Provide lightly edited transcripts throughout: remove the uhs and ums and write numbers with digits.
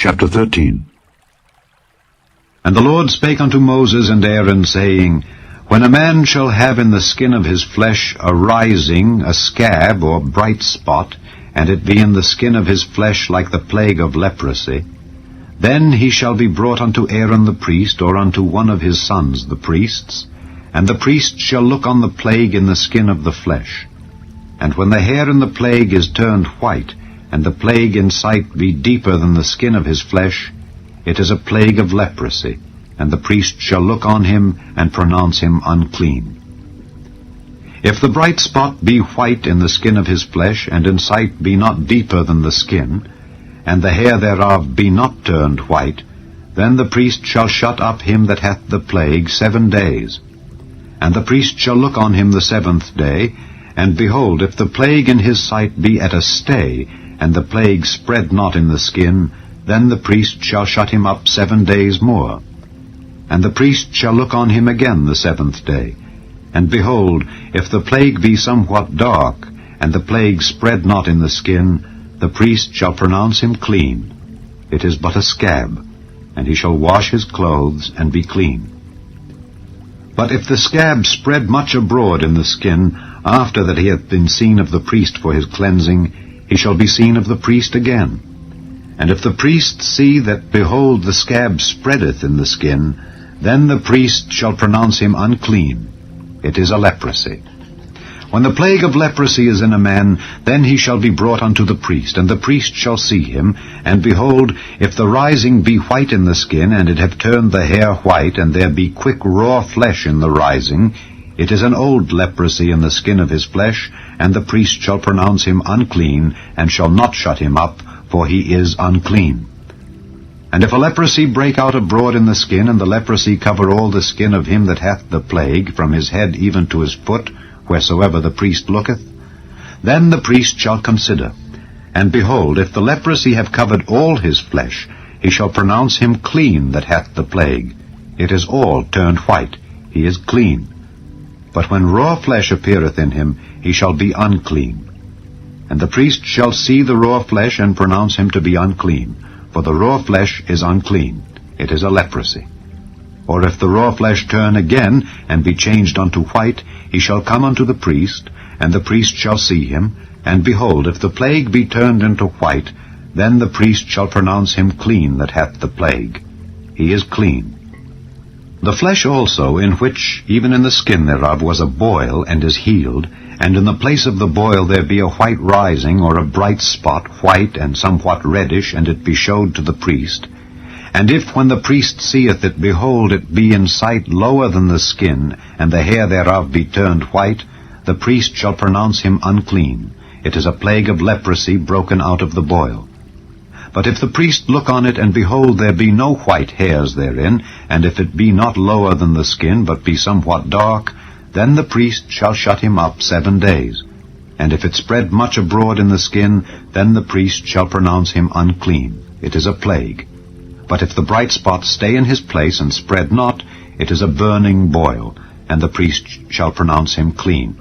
Chapter 13. And the Lord spake unto Moses and Aaron, saying, When a man shall have in the skin of his flesh a rising, a scab, or bright spot, and it be in the skin of his flesh like the plague of leprosy, then he shall be brought unto Aaron the priest, or unto one of his sons the priests, and the priest shall look on the plague in the skin of the flesh. And when the hair in the plague is turned white, and the plague in sight be deeper than the skin of his flesh, it is a plague of leprosy, and the priest shall look on him and pronounce him unclean. If the bright spot be white in the skin of his flesh, and in sight be not deeper than the skin, and the hair thereof be not turned white, then the priest shall shut up him that hath the plague 7 days. And the priest shall look on him the 7th day, and behold, if the plague in his sight be at a stay, and the plague spread not in the skin, then the priest shall shut him up 7 days more. And the priest shall look on him again the 7th day. And behold, if the plague be somewhat dark, and the plague spread not in the skin, the priest shall pronounce him clean. It is but a scab, and he shall wash his clothes and be clean. But if the scab spread much abroad in the skin, after that he hath been seen of the priest for his cleansing, he shall be seen of the priest again. And if the priest see that, behold, the scab spreadeth in the skin, then the priest shall pronounce him unclean. It is a leprosy. When the plague of leprosy is in a man, then he shall be brought unto the priest, and the priest shall see him, and behold, if the rising be white in the skin, and it have turned the hair white, and there be quick raw flesh in the rising, it is an old leprosy in the skin of his flesh, and the priest shall pronounce him unclean, and shall not shut him up, for he is unclean. And if a leprosy break out abroad in the skin, and the leprosy cover all the skin of him that hath the plague, from his head even to his foot, wheresoever the priest looketh, then the priest shall consider. And behold, if the leprosy have covered all his flesh, he shall pronounce him clean that hath the plague. It is all turned white. He is clean. But when raw flesh appeareth in him, he shall be unclean. And the priest shall see the raw flesh, and pronounce him to be unclean. For the raw flesh is unclean. It is a leprosy. Or if the raw flesh turn again, and be changed unto white, he shall come unto the priest, and the priest shall see him. And behold, if the plague be turned into white, then the priest shall pronounce him clean that hath the plague. He is clean. The flesh also, in which, even in the skin thereof, was a boil, and is healed, and in the place of the boil there be a white rising, or a bright spot, white and somewhat reddish, and it be showed to the priest. And if, when the priest seeth it, behold, it be in sight lower than the skin, and the hair thereof be turned white, the priest shall pronounce him unclean. It is a plague of leprosy broken out of the boil. But if the priest look on it, and behold, there be no white hairs therein, and if it be not lower than the skin, but be somewhat dark, then the priest shall shut him up 7 days. And if it spread much abroad in the skin, then the priest shall pronounce him unclean. It is a plague. But if the bright spot stay in his place, and spread not, it is a burning boil, and the priest shall pronounce him clean.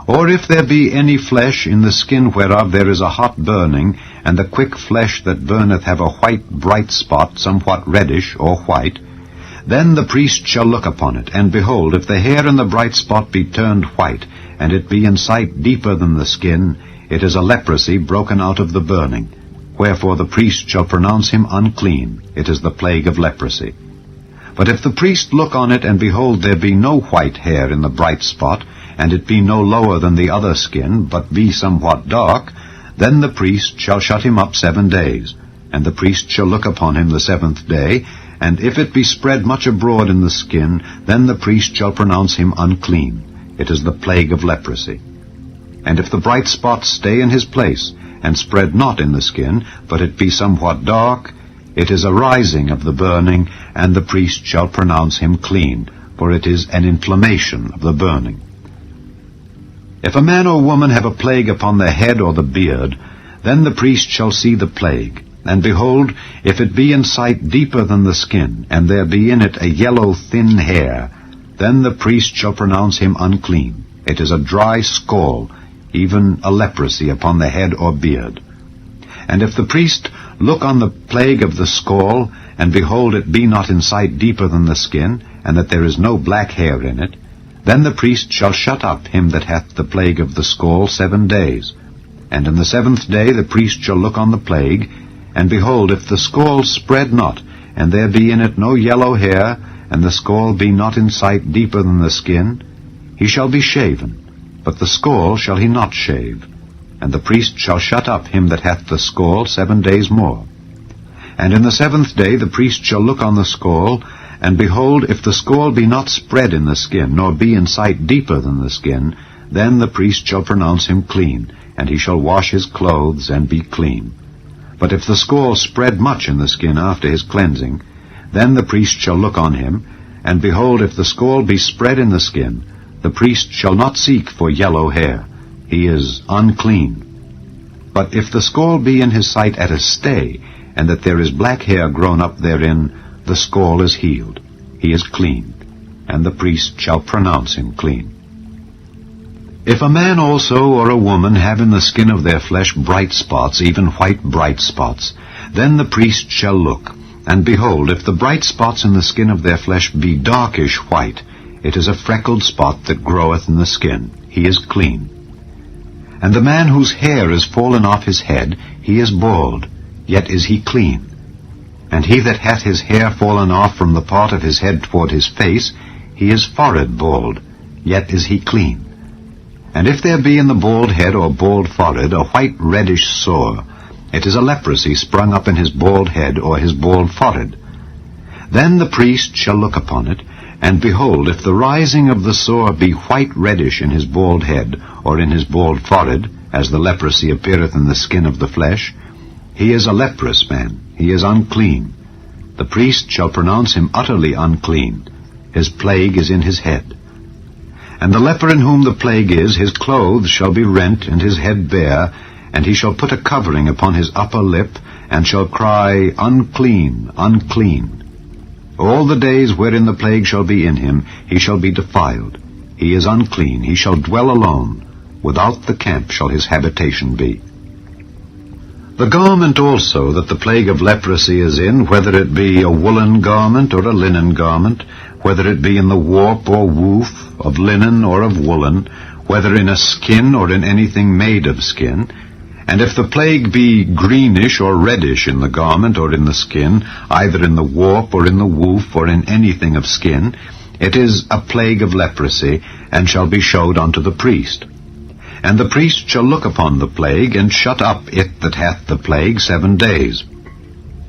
Or if there be any flesh in the skin whereof there is a hot burning, and the quick flesh that burneth have a white bright spot, somewhat reddish or white, then the priest shall look upon it, and behold, if the hair in the bright spot be turned white, and it be in sight deeper than the skin, it is a leprosy broken out of the burning. Wherefore the priest shall pronounce him unclean. It is the plague of leprosy. But if the priest look on it, and behold, there be no white hair in the bright spot, and it be no lower than the other skin, but be somewhat dark, then the priest shall shut him up 7 days. And the priest shall look upon him the 7th day, and if it be spread much abroad in the skin, then the priest shall pronounce him unclean. It is the plague of leprosy. And if the bright spot stay in his place, and spread not in the skin, but it be somewhat dark, it is a rising of the burning, and the priest shall pronounce him clean, for it is an inflammation of the burning. If a man or woman have a plague upon the head or the beard, then the priest shall see the plague. And behold, if it be in sight deeper than the skin, and there be in it a yellow thin hair, then the priest shall pronounce him unclean. It is a dry scall, even a leprosy upon the head or beard. And if the priest look on the plague of the scall, and behold, it be not in sight deeper than the skin, and that there is no black hair in it, then the priest shall shut up him that hath the plague of the scall 7 days. And in the 7th day the priest shall look on the plague, and behold, if the scall spread not, and there be in it no yellow hair, and the scall be not in sight deeper than the skin, he shall be shaven, but the scall shall he not shave. And the priest shall shut up him that hath the scall 7 days more. And in the 7th day the priest shall look on the scall, and behold, if the scall be not spread in the skin, nor be in sight deeper than the skin, then the priest shall pronounce him clean, and he shall wash his clothes, and be clean. But if the scall spread much in the skin after his cleansing, then the priest shall look on him, and behold, if the scall be spread in the skin, the priest shall not seek for yellow hair. He is unclean. But if the scall be in his sight at a stay, and that there is black hair grown up therein, the scall is healed. He is clean, and the priest shall pronounce him clean. If a man also or a woman have in the skin of their flesh bright spots, even white bright spots, then the priest shall look, and behold, if the bright spots in the skin of their flesh be darkish white, it is a freckled spot that groweth in the skin. He is clean. And the man whose hair is fallen off his head, he is bald, yet is he clean. And he that hath his hair fallen off from the part of his head toward his face, he is forehead bald, yet is he clean. And if there be in the bald head or bald forehead a white reddish sore, it is a leprosy sprung up in his bald head or his bald forehead. Then the priest shall look upon it, and behold, if the rising of the sore be white reddish in his bald head or in his bald forehead, as the leprosy appeareth in the skin of the flesh, he is a leprous man, he is unclean. The priest shall pronounce him utterly unclean. His plague is in his head. And the leper in whom the plague is, his clothes shall be rent, and his head bare, and he shall put a covering upon his upper lip, and shall cry, Unclean, unclean. All the days wherein the plague shall be in him, he shall be defiled. He is unclean, he shall dwell alone. Without the camp shall his habitation be. The garment also that the plague of leprosy is in, whether it be a woolen garment or a linen garment, whether it be in the warp or woof, of linen or of woolen, whether in a skin or in anything made of skin, and if the plague be greenish or reddish in the garment or in the skin, either in the warp or in the woof or in anything of skin, it is a plague of leprosy, and shall be showed unto the priest. And the priest shall look upon the plague, and shut up it that hath the plague 7 days.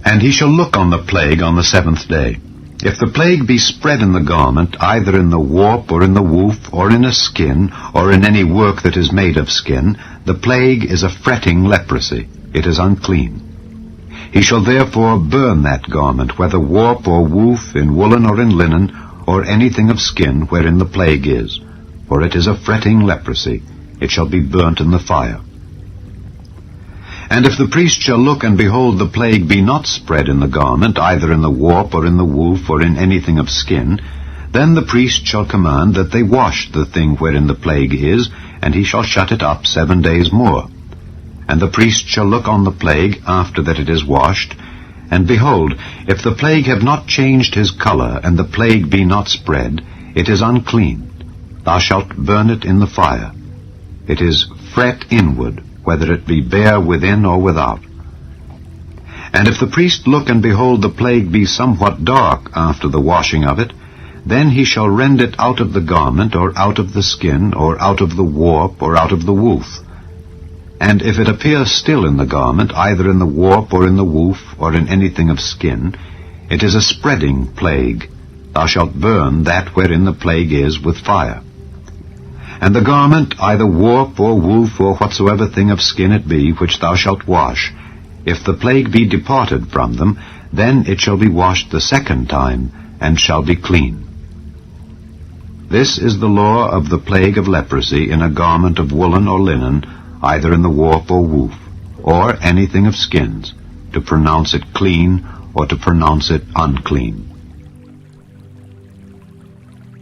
And he shall look on the plague on the 7th day. If the plague be spread in the garment, either in the warp or in the woof, or in a skin, or in any work that is made of skin, the plague is a fretting leprosy. It is unclean. He shall therefore burn that garment, whether warp or woof, in woolen or in linen, or anything of skin wherein the plague is. For it is a fretting leprosy. It shall be burnt in the fire. And if the priest shall look, and behold, the plague be not spread in the garment, either in the warp or in the woof or in anything of skin, then the priest shall command that they wash the thing wherein the plague is, and he shall shut it up 7 days more. And the priest shall look on the plague after that it is washed, and behold, if the plague have not changed his color, and the plague be not spread, it is unclean. Thou shalt burn it in the fire. It is fret inward, whether it be bare within or without. And if the priest look, and behold, the plague be somewhat dark after the washing of it, then he shall rend it out of the garment, or out of the skin, or out of the warp, or out of the woof. And if it appear still in the garment, either in the warp, or in the woof, or in anything of skin, it is a spreading plague. Thou shalt burn that wherein the plague is with fire. And the garment, either warp or woof, or whatsoever thing of skin it be, which thou shalt wash, if the plague be departed from them, then it shall be washed the 2nd time, and shall be clean. This is the law of the plague of leprosy in a garment of woolen or linen, either in the warp or woof, or anything of skins, to pronounce it clean, or to pronounce it unclean.